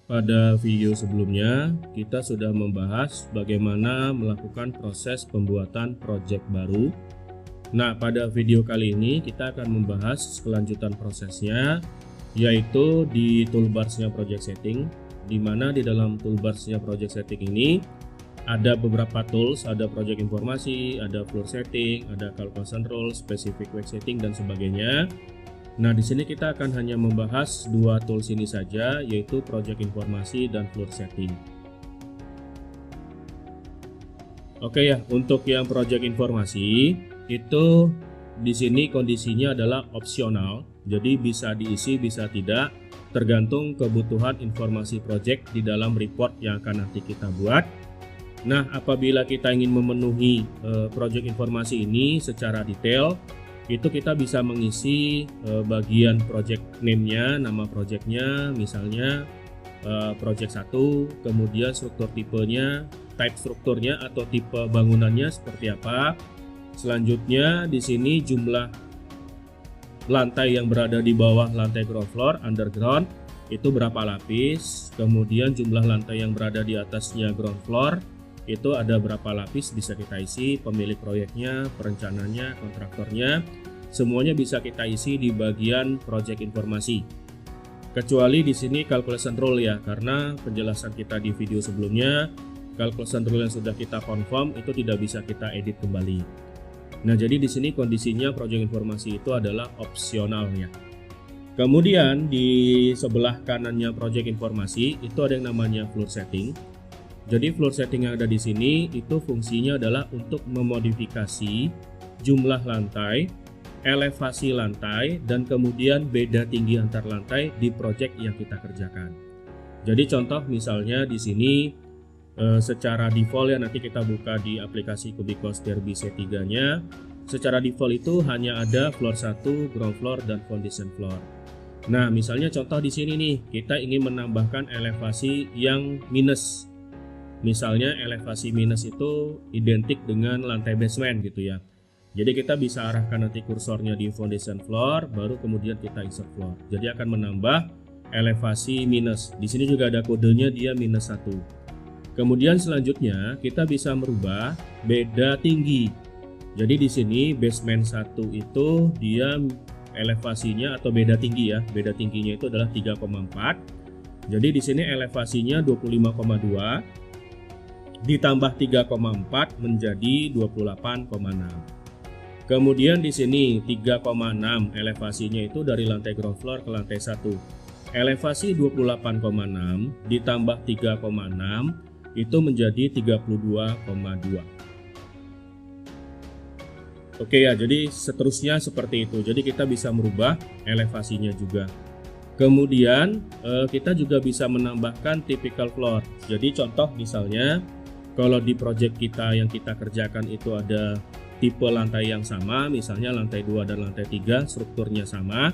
Pada video sebelumnya, kita sudah membahas bagaimana melakukan proses pembuatan project baru. Nah, pada video kali ini kita akan membahas kelanjutan prosesnya, yaitu di toolbarsnya project setting, di mana di dalam toolbarsnya project setting ini ada beberapa tools, ada project informasi, ada floor setting, ada calculation rule, specific weight setting, dan sebagainya. Nah, di sini kita akan hanya membahas dua tools ini saja, yaitu project informasi dan floor setting. Oke ya, untuk yang project informasi itu di sini kondisinya adalah opsional, jadi bisa diisi bisa tidak, tergantung kebutuhan informasi project di dalam report yang akan nanti kita buat. Nah, apabila kita ingin memenuhi project informasi ini secara detail, itu kita bisa mengisi bagian project name-nya, nama projectnya, misalnya project 1, kemudian struktur tipenya, type strukturnya atau tipe bangunannya seperti apa. Selanjutnya di sini jumlah lantai yang berada di bawah lantai ground floor, underground, itu berapa lapis, kemudian jumlah lantai yang berada di atasnya ground floor, itu ada berapa lapis bisa kita isi, pemilik proyeknya, perencananya, kontraktornya, semuanya bisa kita isi di bagian project informasi. Kecuali di sini calculation rule ya, karena penjelasan kita di video sebelumnya, calculation rule yang sudah kita confirm itu tidak bisa kita edit kembali. Nah, jadi di sini kondisinya project informasi itu adalah opsional ya. Kemudian di sebelah kanannya project informasi itu ada yang namanya floor setting. Jadi floor setting yang ada di sini itu fungsinya adalah untuk memodifikasi jumlah lantai, elevasi lantai, dan kemudian beda tinggi antar lantai di project yang kita kerjakan. Jadi contoh misalnya di sini secara default ya, nanti kita buka di aplikasi Kubicoaster BC3-nya. Secara default itu hanya ada floor 1, ground floor, dan foundation floor. Nah, misalnya contoh di sini nih, kita ingin menambahkan elevasi yang minus. Misalnya elevasi minus itu identik dengan lantai basement gitu ya. Jadi kita bisa arahkan nanti kursornya di foundation floor, baru kemudian kita insert floor. Jadi akan menambah elevasi minus. Di sini juga ada kodenya, dia minus 1. Kemudian selanjutnya kita bisa merubah beda tinggi. Jadi di sini basement 1 itu dia elevasinya atau beda tinggi ya. Beda tingginya itu adalah 3,4. Jadi di sini elevasinya 25,2. Ditambah 3,4 menjadi 28,6. Kemudian di sini 3,6 elevasinya itu dari lantai ground floor ke lantai 1. Elevasi 28,6 ditambah 3,6 itu menjadi 32,2. Oke ya, jadi seterusnya seperti itu. Jadi kita bisa merubah elevasinya juga. Kemudian kita juga bisa menambahkan typical floor. Jadi contoh misalnya kalau di project kita yang kita kerjakan itu ada tipe lantai yang sama, misalnya lantai 2 dan lantai 3 strukturnya sama,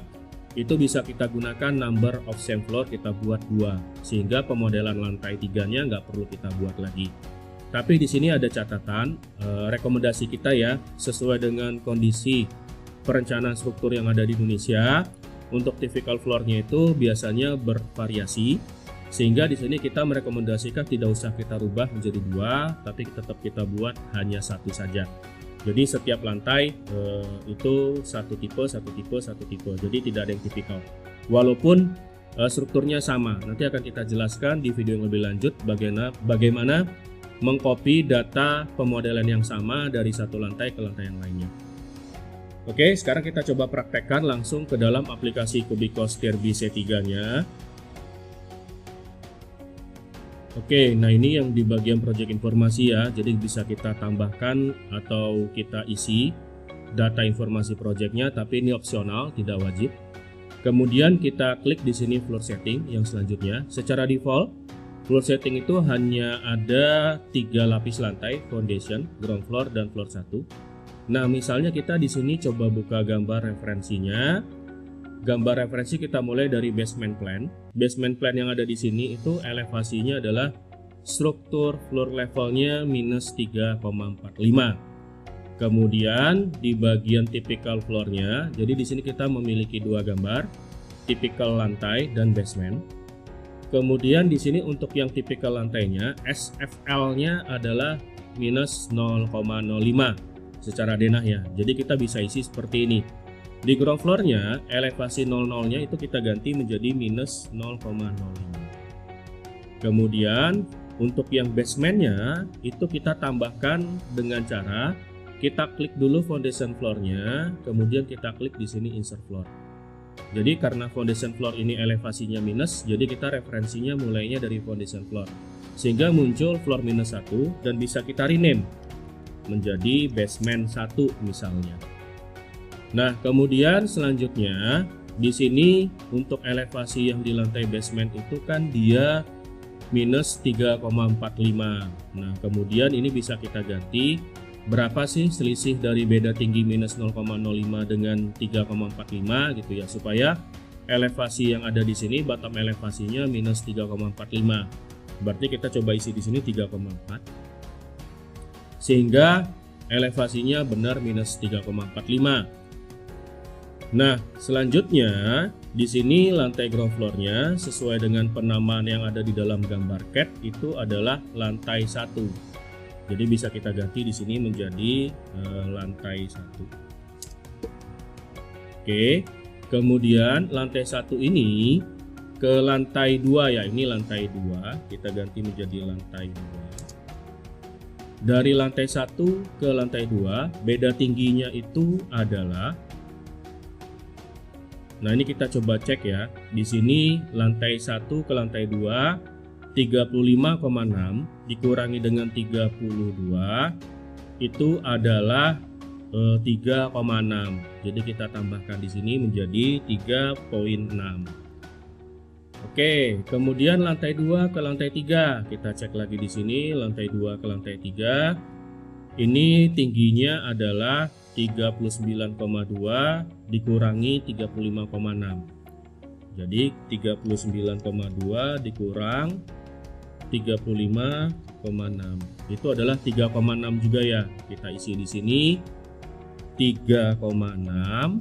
itu bisa kita gunakan number of same floor kita buat 2, sehingga pemodelan lantai 3-nya nggak perlu kita buat lagi. Tapi di sini ada catatan, rekomendasi kita ya, sesuai dengan kondisi perencanaan struktur yang ada di Indonesia, untuk typical floor-nya itu biasanya bervariasi. Sehingga di sini kita merekomendasikan tidak usah kita rubah menjadi 2, tapi tetap kita buat hanya 1 saja. Jadi setiap lantai itu satu tipe. Jadi tidak ada yang tipikal. Walaupun strukturnya sama. Nanti akan kita jelaskan di video yang lebih lanjut bagaimana mengcopy data pemodelan yang sama dari satu lantai ke lantai yang lainnya. Oke, sekarang kita coba praktekkan langsung ke dalam aplikasi Kubicoaster BC3-nya. Oke, nah ini yang di bagian project informasi ya, jadi bisa kita tambahkan atau kita isi data informasi projectnya, tapi ini opsional, tidak wajib. Kemudian kita klik di sini floor setting yang selanjutnya. Secara default, floor setting itu hanya ada 3 lapis lantai, foundation, ground floor, dan floor 1. Nah, misalnya kita di sini coba buka gambar referensinya. Gambar referensi kita mulai dari basement plan. Basement plan yang ada di sini itu elevasinya adalah struktur floor levelnya minus 3,45. Kemudian di bagian typical floornya, jadi di sini kita memiliki 2 gambar, typical lantai dan basement. kemudian di sini untuk yang tipikal lantainya SFL-nya adalah minus 0,05 secara denah ya. Jadi kita bisa isi seperti ini. Di ground floor-nya elevasi 00-nya itu kita ganti menjadi minus 0,05. Kemudian untuk yang basement-nya itu kita tambahkan dengan cara kita klik dulu foundation floor-nya, kemudian kita klik di sini insert floor. Jadi karena foundation floor ini elevasinya minus, jadi kita referensinya mulainya dari foundation floor. Sehingga muncul floor minus 1 dan bisa kita rename menjadi basement 1 misalnya. Nah, kemudian selanjutnya di sini untuk elevasi yang di lantai basement itu kan dia minus 3,45. Nah, kemudian ini bisa kita ganti berapa sih selisih dari beda tinggi minus 0,05 dengan 3,45 gitu ya, supaya elevasi yang ada di sini bottom elevasinya minus 3,45. Berarti kita coba isi di sini 3,4 sehingga elevasinya benar minus 3,45. Nah, selanjutnya di sini lantai ground floor-nya sesuai dengan penamaan yang ada di dalam gambar CAD itu adalah lantai 1. Jadi bisa kita ganti di sini menjadi lantai 1. Oke. Kemudian lantai 1 ini ke lantai 2 ya, ini lantai 2, kita ganti menjadi lantai 2. Dari lantai 1 ke lantai 2, beda tingginya itu adalah, nah ini kita coba cek ya. Di sini lantai 1 ke lantai 2 35,6 dikurangi dengan 32 itu adalah 3,6. Jadi kita tambahkan di sini menjadi 3,6. Oke, kemudian lantai 2 ke lantai 3 kita cek lagi di sini. Lantai 2 ke lantai 3 ini tingginya adalah 39,2 dikurangi 35,6. Jadi 39,2 dikurang 35,6 itu adalah 3,6 juga ya. Kita isi di sini 3,6.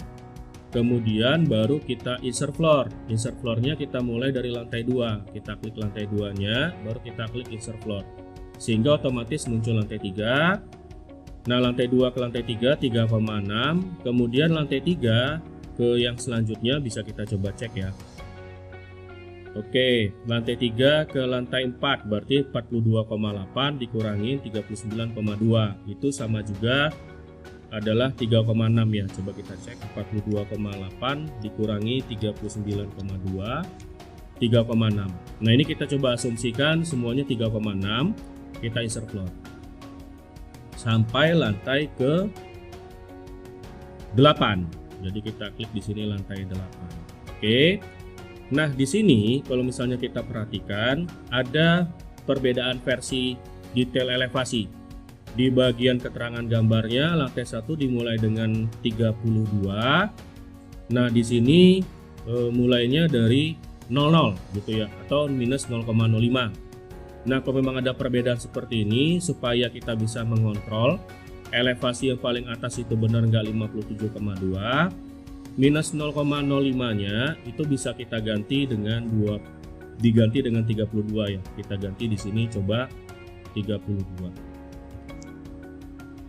Kemudian baru kita insert floor. Insert floor-nya kita mulai dari lantai 2. Kita klik lantai 2-nya, baru kita klik insert floor. Sehingga otomatis muncul lantai 3. Nah, lantai 2 ke lantai 3 3,6. Kemudian lantai 3 ke yang selanjutnya bisa kita coba cek ya. Oke, lantai 3 ke lantai 4 berarti 42,8 dikurangi 39,2 itu sama juga adalah 3,6 ya. Coba kita cek 42,8 dikurangi 39,2 3,6. Nah, ini kita coba asumsikan semuanya 3,6. Kita insert floor sampai lantai ke 8. Jadi kita klik di sini lantai 8. Oke. Nah, di sini kalau misalnya kita perhatikan ada perbedaan versi detail elevasi. Di bagian keterangan gambarnya lantai 1 dimulai dengan 32. Nah, di sini mulainya dari 00 gitu ya, atau minus 0,05. Nah, kalau memang ada perbedaan seperti ini supaya kita bisa mengontrol elevasi yang paling atas itu benar nggak 57,2, minus 0,05-nya itu bisa kita ganti dengan diganti dengan 32 ya. Kita ganti di sini coba 32.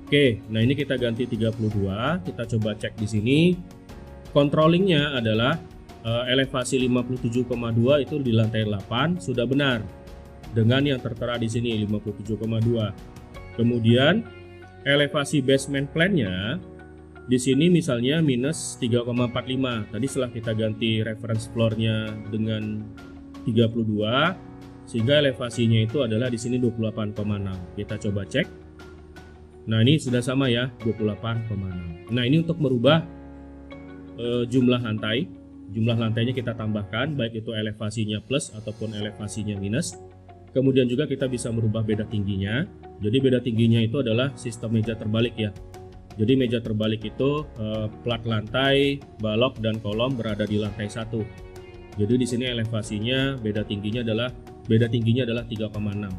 Oke, nah ini kita ganti 32, kita coba cek di sini. Controllingnya adalah elevasi 57,2 itu di lantai 8 sudah benar dengan yang tertera di sini 57,2. Kemudian elevasi basement plan-nya di sini misalnya minus 3,45. Tadi setelah kita ganti reference floor-nya dengan 32 sehingga elevasinya itu adalah di sini 28,6. Kita coba cek. Nah, ini sudah sama ya, 28,6. Nah, ini untuk merubah jumlah lantai. Jumlah lantainya kita tambahkan baik itu elevasinya plus ataupun elevasinya minus. Kemudian juga kita bisa merubah beda tingginya. Jadi beda tingginya itu adalah sistem meja terbalik ya. Jadi meja terbalik itu plat lantai, balok dan kolom berada di lantai 1. Jadi di sini elevasinya beda tingginya adalah 3,6.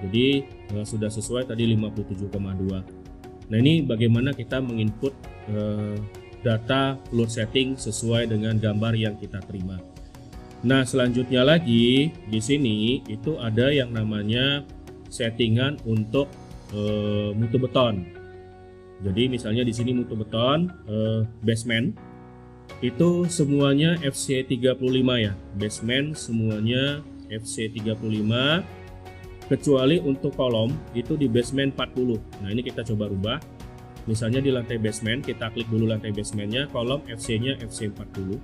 Jadi sudah sesuai tadi 57,2. Nah, ini bagaimana kita menginput data load setting sesuai dengan gambar yang kita terima. Nah, selanjutnya lagi di sini itu ada yang namanya settingan untuk mutu beton. Jadi misalnya di sini mutu beton basement itu semuanya FC35 ya. Basement semuanya FC35 kecuali untuk kolom itu di basement 40. Nah, ini kita coba rubah. Misalnya di lantai basement, kita klik dulu lantai basementnya, kolom FC-nya FC40.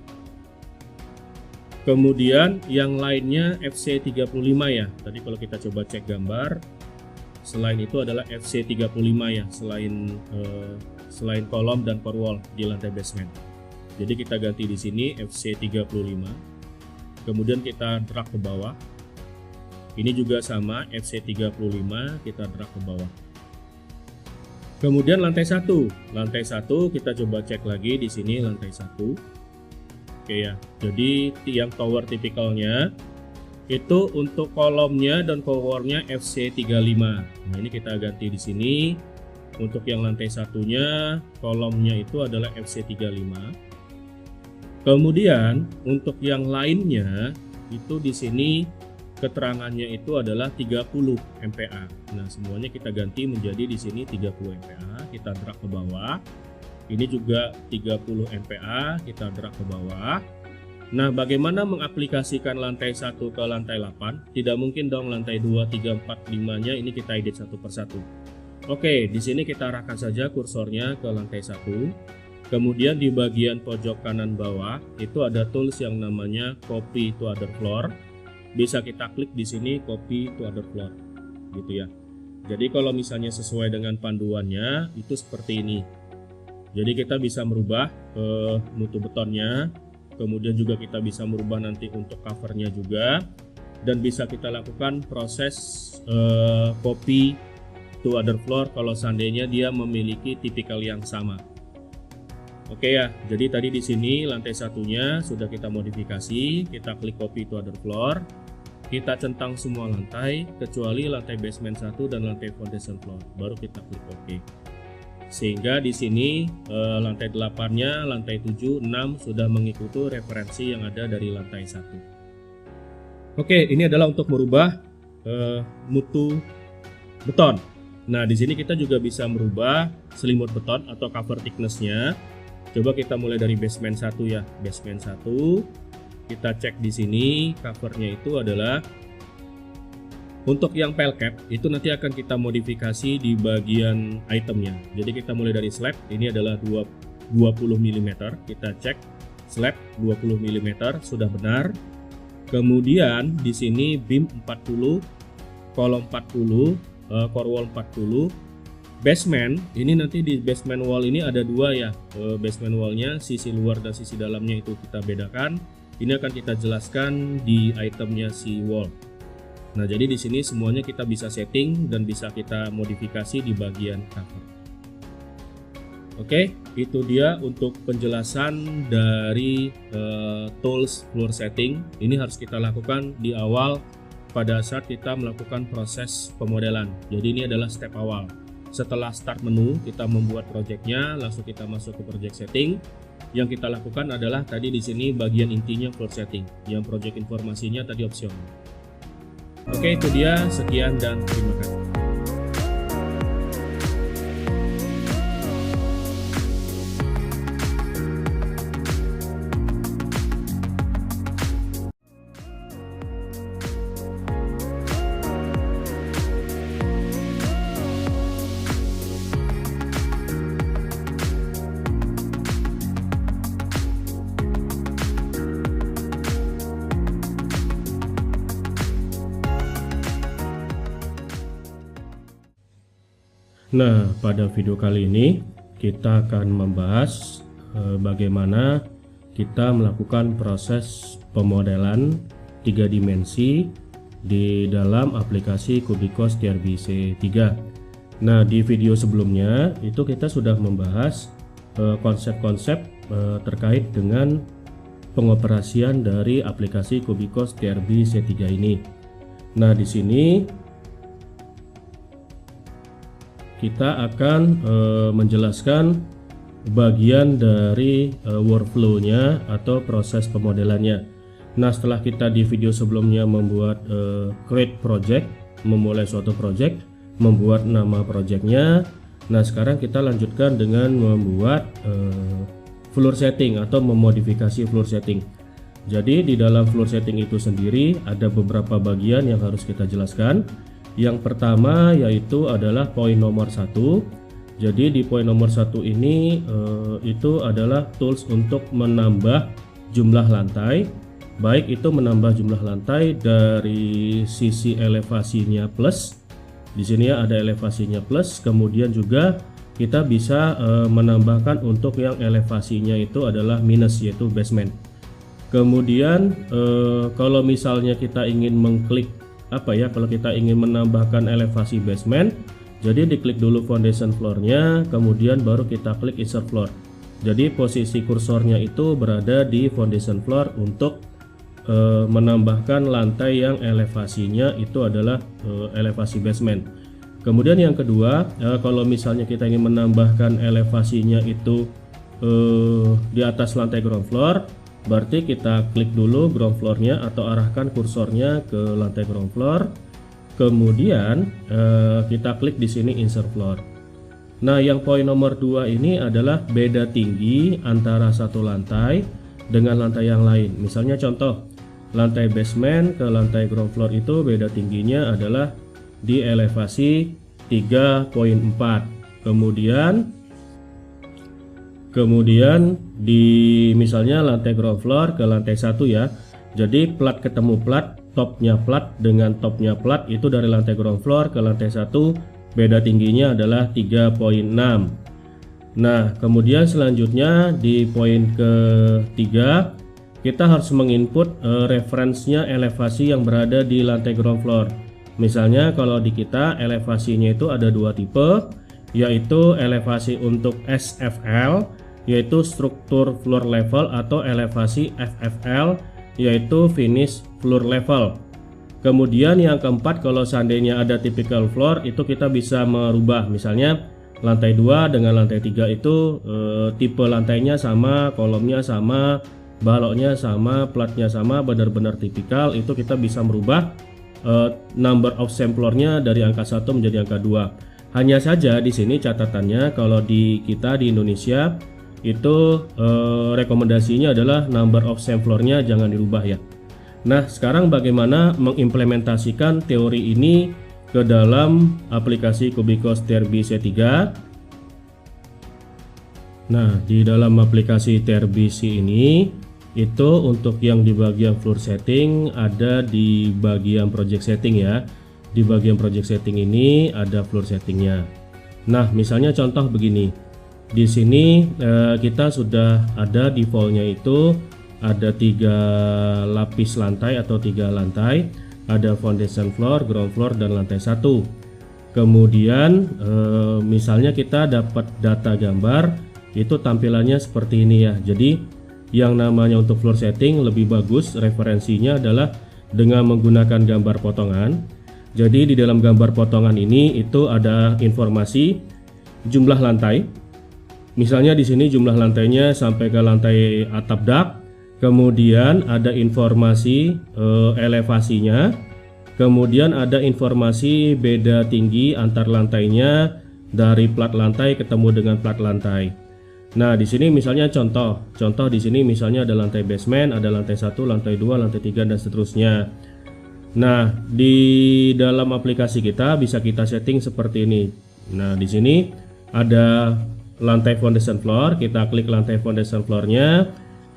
Kemudian yang lainnya FC35 ya. Tadi kalau kita coba cek gambar, selain itu adalah FC35 ya, selain kolom dan core wall di lantai basement. Jadi kita ganti di sini FC35. Kemudian kita drag ke bawah. Ini juga sama FC35, kita drag ke bawah. Kemudian lantai 1. Lantai 1 kita coba cek lagi di sini lantai 1. Oke ya, jadi tiang tower tipikalnya itu untuk kolomnya dan covernya FC35. Nah, ini kita ganti di sini. Untuk yang lantai satunya kolomnya itu adalah FC35. Kemudian untuk yang lainnya itu di sini keterangannya itu adalah 30 MPa. Nah, semuanya kita ganti menjadi di sini 30 MPa. Kita drag ke bawah. Ini juga 30 MPa, kita drag ke bawah. Nah, bagaimana mengaplikasikan lantai 1 ke lantai 8? Tidak mungkin dong lantai 2, 3, 4, 5-nya ini kita edit satu persatu. Oke, di sini kita arahkan saja kursornya ke lantai 1. Kemudian di bagian pojok kanan bawah itu ada tools yang namanya copy to other floor. Bisa kita klik di sini copy to other floor, gitu ya. Jadi kalau misalnya sesuai dengan panduannya itu seperti ini. Jadi kita bisa merubah mutu betonnya, kemudian juga kita bisa merubah nanti untuk covernya juga, dan bisa kita lakukan proses copy to other floor kalau seandainya dia memiliki tipikal yang sama. Oke ya, jadi tadi di sini lantai satunya sudah kita modifikasi, kita klik copy to other floor, kita centang semua lantai kecuali lantai basement 1 dan lantai foundation floor, baru kita klik OK. Sehingga di sini lantai 8-nya, lantai 7, 6 sudah mengikuti referensi yang ada dari lantai 1. Oke, ini adalah untuk merubah mutu beton. Nah, di sini kita juga bisa merubah selimut beton atau cover thickness-nya. Coba kita mulai dari basement 1 ya. Basement 1. Kita cek di sini covernya itu adalah untuk yang pel cap itu nanti akan kita modifikasi di bagian itemnya. Jadi kita mulai dari slab, ini adalah 20 mm. Kita cek slab 20 mm sudah benar. Kemudian di sini beam 40, kolom 40, core wall 40. Basement ini nanti di basement wall ini ada dua ya. Basement wallnya sisi luar dan sisi dalamnya itu kita bedakan. Ini akan kita jelaskan di itemnya si wall. Nah, jadi di sini semuanya kita bisa setting dan bisa kita modifikasi di bagian cover. Oke, itu dia untuk penjelasan dari tools floor setting. Ini harus kita lakukan di awal pada saat kita melakukan proses pemodelan. Jadi ini adalah step awal. Setelah start menu, kita membuat projectnya, langsung kita masuk ke project setting. Yang kita lakukan adalah tadi di sini bagian intinya floor setting. Yang project informasinya tadi opsional. Oke, itu dia. Sekian dan terima kasih. Nah, pada video kali ini kita akan membahas bagaimana kita melakukan proses pemodelan 3 dimensi di dalam aplikasi Cubicos TRBC 3. Nah, di video sebelumnya itu kita sudah membahas konsep-konsep terkait dengan pengoperasian dari aplikasi Cubicos TRBC 3 ini. Nah, di sini kita akan menjelaskan bagian dari workflow-nya atau proses pemodelannya. Nah, setelah kita di video sebelumnya membuat create project, memulai suatu project, membuat nama projectnya. Nah, sekarang kita lanjutkan dengan membuat floor setting atau memodifikasi floor setting. Jadi di dalam floor setting itu sendiri ada beberapa bagian yang harus kita jelaskan. Yang pertama yaitu adalah poin nomor 1. Jadi di poin nomor 1 ini itu adalah tools untuk menambah jumlah lantai, baik itu menambah jumlah lantai dari sisi elevasinya plus. Di sini ya ada elevasinya plus, kemudian juga kita bisa menambahkan untuk yang elevasinya itu adalah minus, yaitu basement. Kemudian kalau misalnya kita ingin mengklik kalau kita ingin menambahkan elevasi basement, jadi diklik dulu foundation floor-nya, kemudian baru kita klik insert floor. Jadi posisi kursornya itu berada di foundation floor untuk menambahkan lantai yang elevasinya itu adalah elevasi basement. Kemudian yang kedua, kalau misalnya kita ingin menambahkan elevasinya itu di atas lantai ground floor, berarti kita klik dulu ground floor-nya atau arahkan kursornya ke lantai ground floor. Kemudian kita klik di sini insert floor. Nah, yang poin nomor 2 ini adalah beda tinggi antara satu lantai dengan lantai yang lain. Misalnya contoh, lantai basement ke lantai ground floor itu beda tingginya adalah di elevasi 3.4. Kemudian di misalnya lantai ground floor ke lantai 1 ya. Jadi plat ketemu plat, topnya plat dengan topnya plat itu dari lantai ground floor ke lantai 1 beda tingginya adalah 3.6. Nah, kemudian selanjutnya di poin ketiga kita harus menginput referensinya elevasi yang berada di lantai ground floor. Misalnya kalau di kita elevasinya itu ada dua tipe, yaitu elevasi untuk SFL, yaitu struktur floor level, atau elevasi FFL, yaitu finish floor level. Kemudian yang keempat, kalau seandainya ada typical floor, itu kita bisa merubah. Misalnya lantai 2 dengan lantai 3 itu tipe lantainya sama, kolomnya sama, baloknya sama, platnya sama, benar-benar tipikal. Itu kita bisa merubah number of samplernya dari angka 1 menjadi angka 2. Hanya saja di sini catatannya, kalau di kita di Indonesia itu rekomendasinya adalah number of samplernya jangan dirubah ya. Nah, sekarang bagaimana mengimplementasikan teori ini ke dalam aplikasi Cubicos Terbi C3? Nah, di dalam aplikasi Terbi C ini itu untuk yang di bagian floor setting ada di bagian project setting ya. Di bagian project setting ini ada floor settingnya. Nah, misalnya contoh begini. Di sini kita sudah ada defaultnya itu ada 3 lapis lantai atau 3 lantai. Ada foundation floor, ground floor, dan lantai 1. Kemudian misalnya kita dapat data gambar itu tampilannya seperti ini ya. Jadi yang namanya untuk floor setting lebih bagus referensinya adalah dengan menggunakan gambar potongan. Jadi di dalam gambar potongan ini itu ada informasi jumlah lantai. Misalnya di sini jumlah lantainya sampai ke lantai atap dak. Kemudian ada informasi elevasinya. Kemudian ada informasi beda tinggi antar lantainya dari plat lantai ketemu dengan plat lantai. Nah, di sini misalnya contoh di sini misalnya ada lantai basement, ada lantai 1, lantai 2, lantai 3, dan seterusnya. Nah, di dalam aplikasi kita bisa kita setting seperti ini. Nah, di sini ada lantai foundation floor, kita klik lantai foundation floor-nya,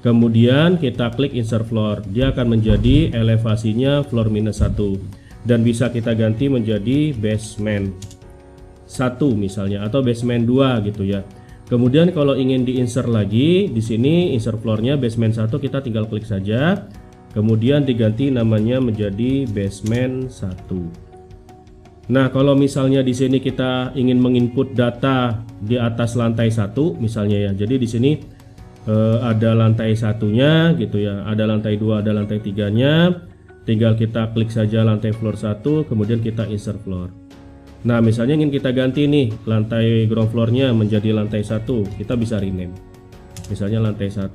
kemudian kita klik insert floor. Dia akan menjadi elevasinya floor minus 1 dan bisa kita ganti menjadi basement 1 misalnya atau basement 2 gitu ya. Kemudian kalau ingin di-insert lagi, di sini insert floor-nya basement 1 kita tinggal klik saja. Kemudian diganti namanya menjadi basement 1. Nah, kalau misalnya di sini kita ingin menginput data di atas lantai 1 misalnya ya. Jadi di sini ada lantai 1-nya gitu ya. Ada lantai 2, ada lantai 3-nya. Tinggal kita klik saja lantai floor 1, kemudian kita insert floor. Nah, misalnya ingin kita ganti nih lantai ground floor-nya menjadi lantai 1, kita bisa rename. Misalnya lantai 1,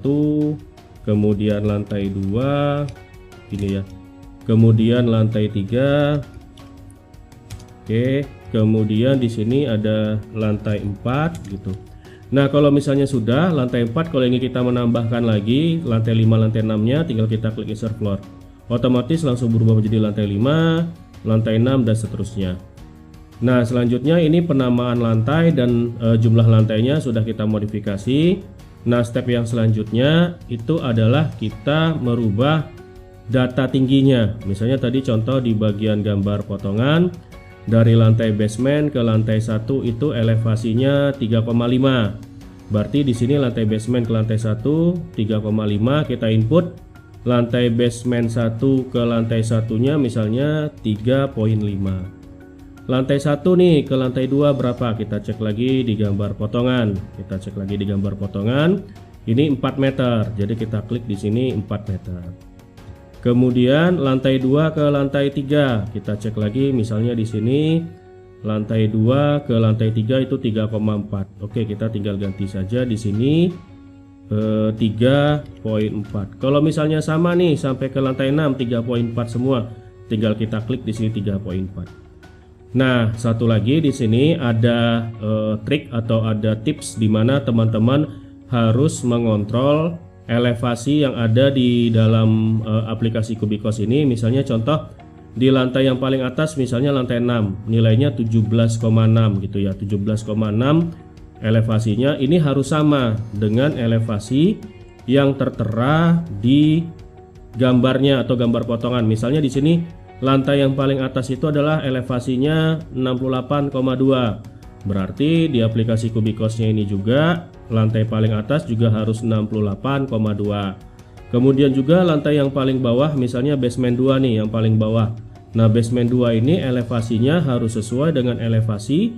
kemudian lantai 2, ini ya. Kemudian lantai 3. Oke, kemudian di sini ada lantai 4 gitu. Nah, kalau misalnya sudah lantai 4, kalau ingin kita menambahkan lagi lantai 5, lantai 6-nya, tinggal kita klik insert floor. Otomatis langsung berubah menjadi lantai 5, lantai 6 dan seterusnya. Nah, selanjutnya ini penamaan lantai dan jumlah lantainya sudah kita modifikasi. Nah, step yang selanjutnya itu adalah kita merubah data tingginya. Misalnya tadi contoh di bagian gambar potongan, dari lantai basement ke lantai 1 itu elevasinya 3,5. Berarti di sini lantai basement ke lantai 1 3,5, kita input lantai basement 1 ke lantai 1-nya misalnya 3,5. Lantai 1 nih ke lantai 2 berapa? Kita cek lagi di gambar potongan. Ini 4 meter. Jadi kita klik di sini 4 meter. Kemudian lantai 2 ke lantai 3, kita cek lagi misalnya di sini lantai 2 ke lantai 3 itu 3,4. Oke, kita tinggal ganti saja di sini 3,4. Kalau misalnya sama nih sampai ke lantai 6 3,4 semua, tinggal kita klik di sini 3,4. Nah, satu lagi di sini ada trik atau ada tips di mana teman-teman harus mengontrol elevasi yang ada di dalam aplikasi Kubikos ini. Misalnya contoh di lantai yang paling atas misalnya lantai 6, nilainya 17,6 gitu ya, 17,6 elevasinya. Ini harus sama dengan elevasi yang tertera di gambarnya atau gambar potongan. Misalnya di sini lantai yang paling atas itu adalah elevasinya 68,2. Berarti di aplikasi Kubikosnya ini juga lantai paling atas juga harus 68,2. Kemudian juga lantai yang paling bawah misalnya basement 2 nih yang paling bawah. Nah, basement 2 ini elevasinya harus sesuai dengan elevasi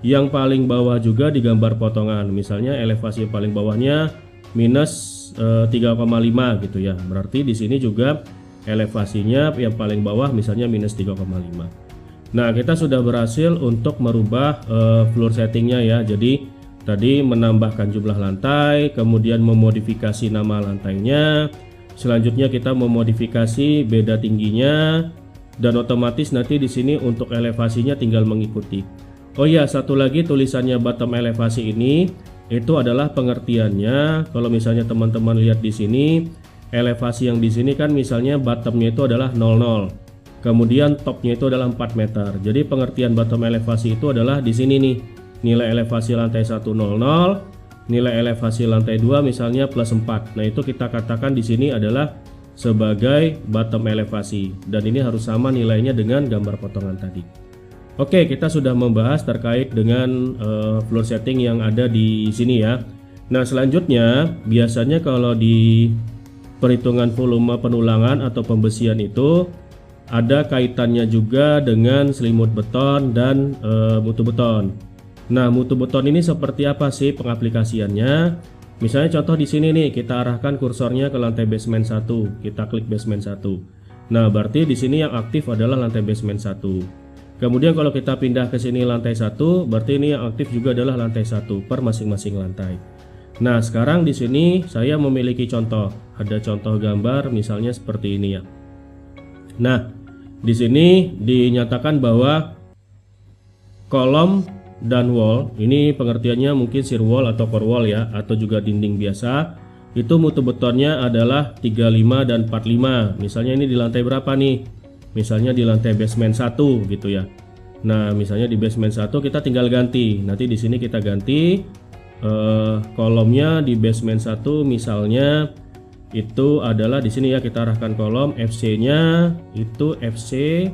yang paling bawah juga di gambar potongan. Misalnya elevasi yang paling bawahnya minus 3,5 gitu ya. Berarti di sini juga elevasinya yang paling bawah misalnya minus 3,5. Nah, kita sudah berhasil untuk merubah floor settingnya ya. Jadi tadi menambahkan jumlah lantai, kemudian memodifikasi nama lantainya. Selanjutnya kita memodifikasi beda tingginya, dan otomatis nanti di sini untuk elevasinya tinggal mengikuti. Oh ya, satu lagi tulisannya bottom elevasi ini itu adalah pengertiannya. Kalau misalnya teman-teman lihat di sini, elevasi yang di sini kan misalnya bottomnya itu adalah 00. Kemudian topnya itu adalah 4 meter. Jadi pengertian bottom elevasi itu adalah di sini nih. Nilai elevasi lantai 1 00, nilai elevasi lantai 2 misalnya plus 4. Nah, itu kita katakan di sini adalah sebagai bottom elevasi, dan ini harus sama nilainya dengan gambar potongan tadi. Oke, kita sudah membahas terkait dengan floor setting yang ada di sini ya. Nah, selanjutnya biasanya kalau di perhitungan volume penulangan atau pembesian itu ada kaitannya juga dengan selimut beton dan mutu beton. Nah, mutu beton ini seperti apa sih pengaplikasiannya? Misalnya contoh di sini nih, kita arahkan kursornya ke lantai basement 1, kita klik basement 1. Nah, berarti di sini yang aktif adalah lantai basement 1. Kemudian kalau kita pindah ke sini lantai 1, berarti ini yang aktif juga adalah lantai 1 per masing-masing lantai. Nah, sekarang di sini saya memiliki contoh, ada contoh gambar misalnya seperti ini ya. Nah, di sini dinyatakan bahwa kolom dan wall, ini pengertiannya mungkin shear wall atau core wall ya, atau juga dinding biasa, itu mutu betonnya adalah 35 dan 45. Misalnya ini di lantai berapa nih? Misalnya di lantai basement 1 gitu ya. Nah, misalnya di basement 1 kita tinggal ganti. Nanti di sini kita ganti kolomnya di basement 1 misalnya itu adalah di sini ya, kita arahkan kolom FC-nya itu FC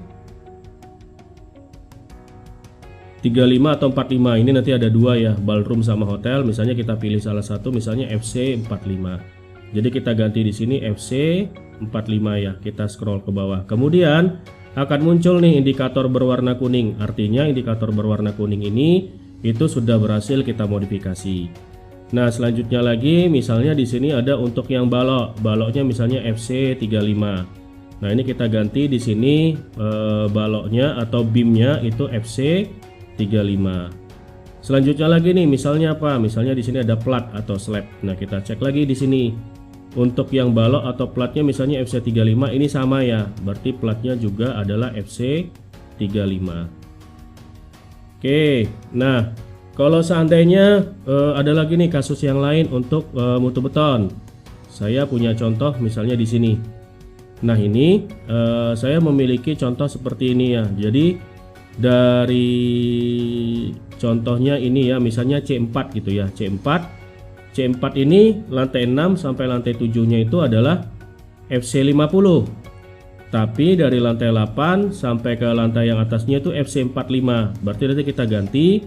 35 atau 45. Ini nanti ada dua ya, ballroom sama hotel. Misalnya kita pilih salah satu, misalnya FC 45. Jadi kita ganti di sini FC 45 ya. Kita scroll ke bawah. Kemudian akan muncul nih indikator berwarna kuning. Artinya indikator berwarna kuning ini itu sudah berhasil kita modifikasi. Nah, selanjutnya lagi misalnya di sini ada untuk yang balok. Baloknya misalnya FC 35. Nah, ini kita ganti di sini baloknya atau beamnya itu FC 35. Selanjutnya lagi nih misalnya apa? Misalnya di sini ada plat atau slab. Nah, kita cek lagi di sini. untuk yang balok atau platnya misalnya FC35 ini sama ya, berarti platnya juga adalah FC35. Oke, nah kalau seandainya ada lagi nih kasus yang lain untuk mutu beton, saya punya contoh misalnya di sini. Nah ini saya memiliki contoh seperti ini ya. Jadi dari contohnya ini ya, misalnya C4 gitu ya, C4 ini lantai 6 sampai lantai 7-nya itu adalah FC50. Tapi dari lantai 8 sampai ke lantai yang atasnya itu FC45. Berarti nanti kita ganti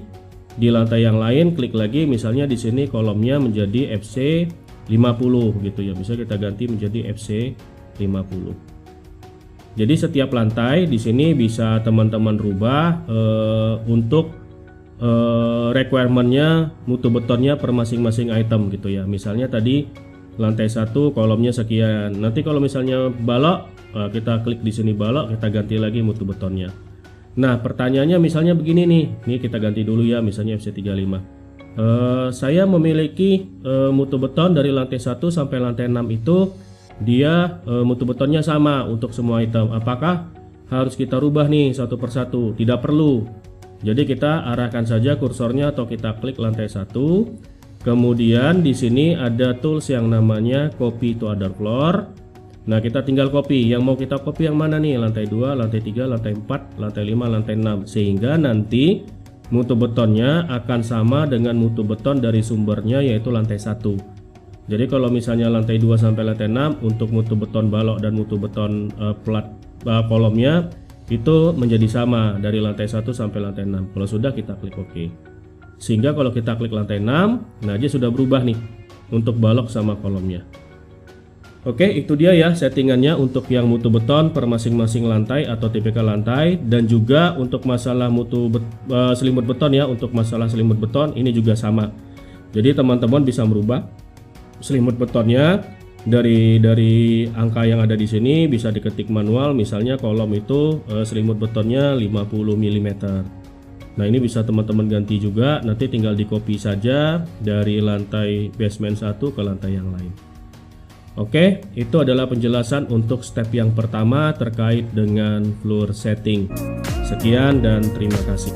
di lantai yang lain, klik lagi misalnya di sini kolomnya menjadi FC50 gitu ya. Bisa kita ganti menjadi FC50. Jadi setiap lantai di sini bisa teman-teman rubah untuk requirementnya mutu betonnya per masing-masing item gitu ya. Misalnya tadi lantai 1 kolomnya sekian. Nanti kalau misalnya balok, kita klik di sini balok, kita ganti lagi mutu betonnya. Nah pertanyaannya misalnya begini nih, ini kita ganti dulu ya, misalnya FC35. Saya memiliki mutu beton dari lantai 1 sampai lantai 6 itu dia mutu betonnya sama untuk semua item. Apakah harus kita rubah nih satu persatu? Tidak perlu. Jadi kita arahkan saja kursornya atau kita klik lantai 1. Kemudian di sini ada tools yang namanya copy to other floor. Nah, kita tinggal copy. Yang mau kita copy yang mana nih? Lantai 2, lantai 3, lantai 4, lantai 5, lantai 6. Sehingga nanti mutu betonnya akan sama dengan mutu beton dari sumbernya, yaitu lantai 1. Jadi kalau misalnya lantai 2 sampai lantai 6 untuk mutu beton balok dan mutu beton plat kolomnya itu menjadi sama dari lantai 1 sampai lantai 6. Kalau sudah kita klik OK. Sehingga kalau kita klik lantai 6, nah dia sudah berubah nih untuk balok sama kolomnya. Oke, itu dia ya settingannya untuk yang mutu beton per masing-masing lantai atau tipikal lantai, dan juga untuk masalah selimut beton ya. Untuk masalah selimut beton ini juga sama. Jadi teman-teman bisa merubah selimut betonnya dari angka yang ada di sini, bisa diketik manual. Misalnya kolom itu selimut betonnya 50 mm. Nah ini bisa teman-teman ganti juga, nanti tinggal di copy saja dari lantai basement 1 ke lantai yang lain. Oke, itu adalah penjelasan untuk step yang pertama terkait dengan floor setting. Sekian dan terima kasih.